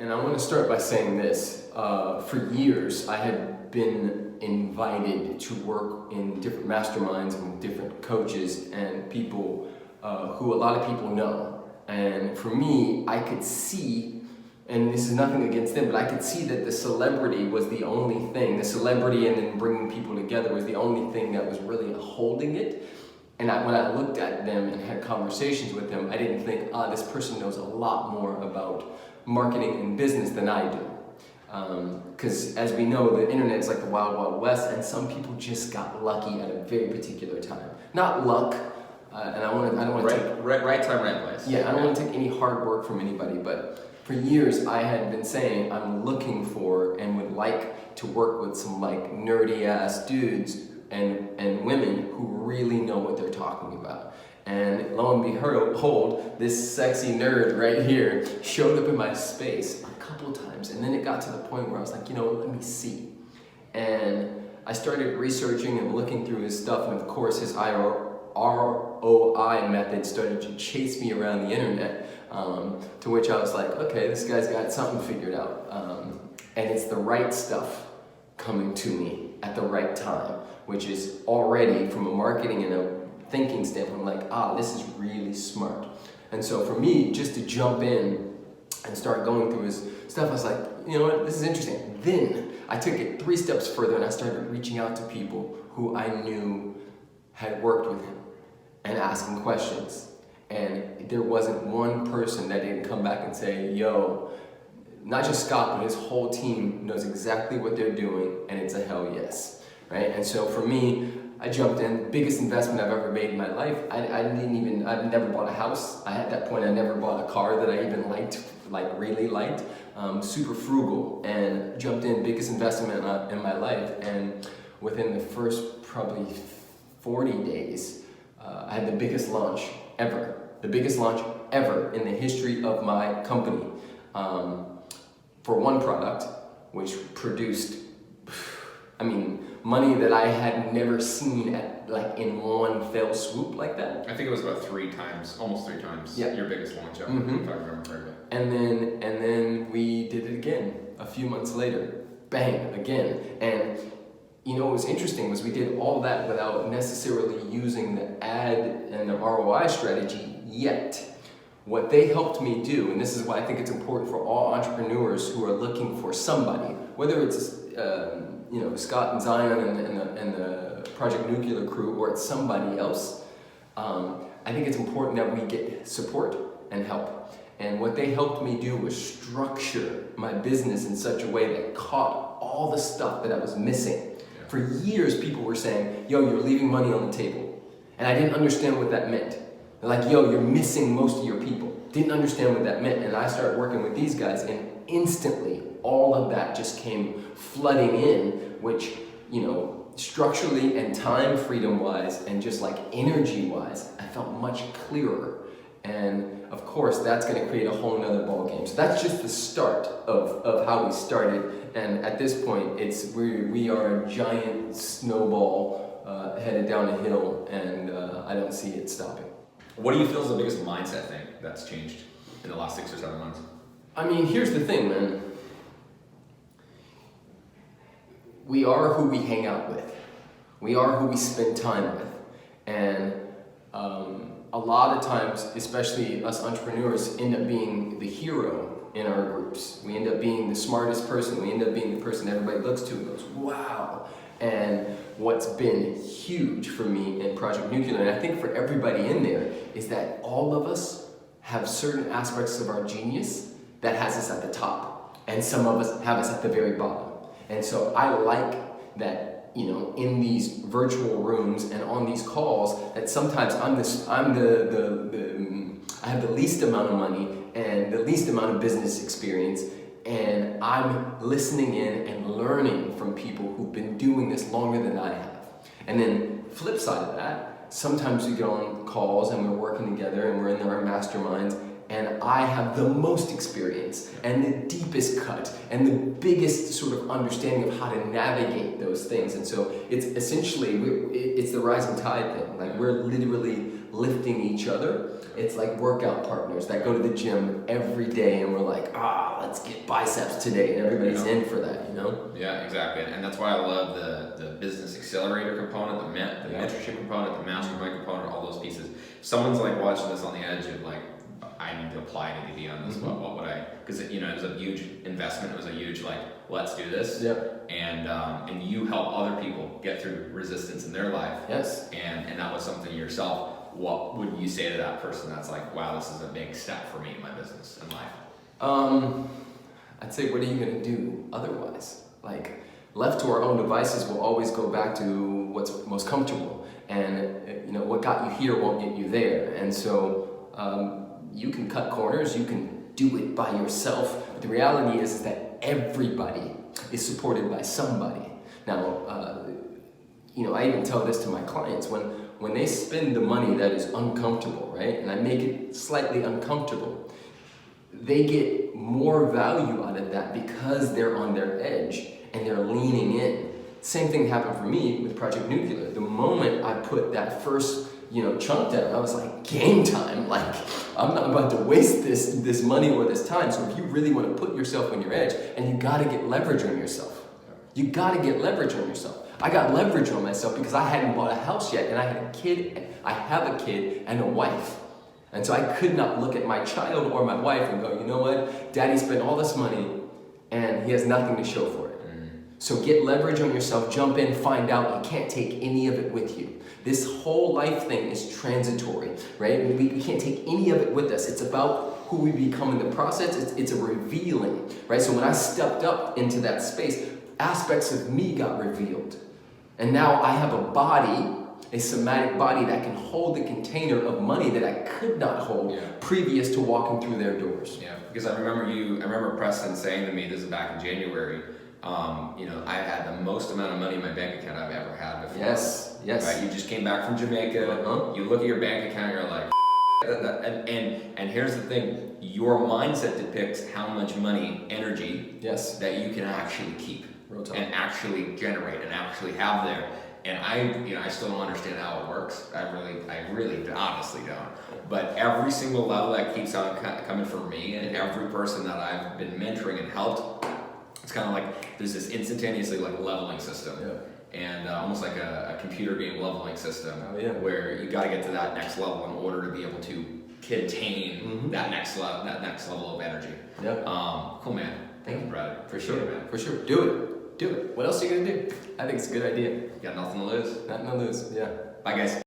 And I want to start by saying this. For years, I had been invited to work in different masterminds and with different coaches and people who a lot of people know. And for me, I could see, and this is nothing against them, but I could see that the celebrity was the only thing. The celebrity and then bringing people together was the only thing that was really holding it. And when I looked at them and had conversations with them, I didn't think, this person knows a lot more about marketing and business than I do. Because as we know, the internet is like the wild, wild west, and some people just got lucky at a very particular time. Not luck, and I don't want to take... Right time, right place. Yeah, I don't want to take any hard work from anybody, but for years I had been saying I'm looking for and would like to work with some like nerdy ass dudes and women who really know what they're talking about. And lo and behold, this sexy nerd right here showed up in my space a couple times, and then it got to the point where I was like, let me see. And I started researching and looking through his stuff, and of course his ROI method started to chase me around the internet, to which I was like, okay, this guy's got something figured out. And it's the right stuff coming to me at the right time, which is already from a marketing and a thinking standpoint, like, this is really smart. And so for me, just to jump in and start going through his stuff, I was like, you know what, this is interesting. Then I took it 3 steps further and I started reaching out to people who I knew had worked with him and asking questions. And there wasn't one person that didn't come back and say, yo, not just Scott, but his whole team knows exactly what they're doing, and it's a hell yes, right? And so for me, I jumped in, biggest investment I've ever made in my life. I've never bought a house. At that point, I never bought a car that I even really liked. Super frugal, and jumped in, biggest investment in my life. And within the first probably 40 days, I had the biggest launch ever. The biggest launch ever in the history of my company. For one product, which produced, money that I had never seen in one fell swoop like that. I think it was about 3 times, almost 3 times, your biggest launch ever, if I remember correctly. And then we did it again a few months later. Bang, again. And what was interesting was we did all that without necessarily using the ad and the ROI strategy yet. What they helped me do, and this is why I think it's important for all entrepreneurs who are looking for somebody, whether it's Scott and Zion and the Project Nuclear crew, or it's somebody else, I think it's important that we get support and help. And what they helped me do was structure my business in such a way that caught all the stuff that I was missing. Yeah. For years, people were saying, yo, you're leaving money on the table. And I didn't understand what that meant. They're like, yo, you're missing most of your people. Didn't understand what that meant. And I started working with these guys, and instantly all of that just came flooding in, which, structurally and time freedom wise and just like energy wise, I felt much clearer. And of course, that's going to create a whole nother ball game. So that's just the start of how we started. And at this point, we are a giant snowball headed down a hill, and I don't see it stopping. What do you feel is the biggest mindset thing that's changed in the last 6 or 7 months? Here's the thing, man. We are who we hang out with. We are who we spend time with. And a lot of times, especially us entrepreneurs, end up being the hero in our groups. We end up being the smartest person. We end up being the person everybody looks to and goes, wow. And what's been huge for me in Project Nuclear, and I think for everybody in there, is that all of us have certain aspects of our genius that has us at the top, and some of us have us at the very bottom. And so I like that, in these virtual rooms and on these calls, that sometimes I have the least amount of money and the least amount of business experience, and I'm listening in and learning from people who've been doing this longer than I have. And then flip side of that, sometimes we get on calls and we're working together and we're in our masterminds, and I have the most experience and the deepest cut and the biggest sort of understanding of how to navigate those things. And so it's essentially, it's the rising tide thing. Like, we're literally lifting each other. It's like workout partners that go to the gym every day and we're like, let's get biceps today, and everybody's in for that, you know? Yeah, exactly. And that's why I love the business accelerator component, the mentorship component, the mastermind component, all those pieces. If someone's like watching this on the edge of like, I need to apply, I need to be on this, what would I, because it was a huge investment, it was a huge like, let's do this. Yep. And you help other people get through resistance in their life. Yes. And that was something yourself. What would you say to that person that's like, wow, this is a big step for me in my business and life? I'd say, what are you going to do otherwise? Like, left to our own devices, we'll always go back to what's most comfortable. And, what got you here won't get you there. And so you can cut corners, you can do it by yourself. But the reality is that everybody is supported by somebody. Now, I even tell this to my clients. When they spend the money that is uncomfortable, right? And I make it slightly uncomfortable, they get more value out of that because they're on their edge and they're leaning in. Same thing happened for me with Project Nuclear. The moment I put that first, chunk down, I was like, game time. Like, I'm not about to waste this money or this time. So if you really want to put yourself on your edge, and you got to get leverage on yourself. You got to get leverage on yourself. I got leverage on myself because I hadn't bought a house yet, and I had a kid. I have a kid and a wife. And so I could not look at my child or my wife and go, you know what? Daddy spent all this money and he has nothing to show for it. So get leverage on yourself, jump in, find out. You can't take any of it with you. This whole life thing is transitory, right? We can't take any of it with us. It's about who we become in the process. It's a revealing, right? So when I stepped up into that space, aspects of me got revealed. And now I have a body, a somatic body that can hold the container of money that I could not hold previous to walking through their doors. Yeah, because I remember Preston saying to me, this is back in January, I had the most amount of money in my bank account I've ever had before. Yes. Right? You just came back from Jamaica, you look at your bank account, you're like, and here's the thing, your mindset depicts how much money, energy, that you can actually keep and actually generate and actually have there. And I still don't understand how it works. I really honestly don't. But every single level that keeps on coming for me, and every person that I've been mentoring and helped, it's kind of like there's this instantaneously like leveling system, and almost like a computer game leveling system, where you got to get to that next level in order to be able to contain that next level of energy. Cool, man. Thank you, brother. For sure, man. For sure. Do it. What else are you gonna do? I think it's a good idea. You got nothing to lose. Nothing to lose. Yeah. Bye, guys.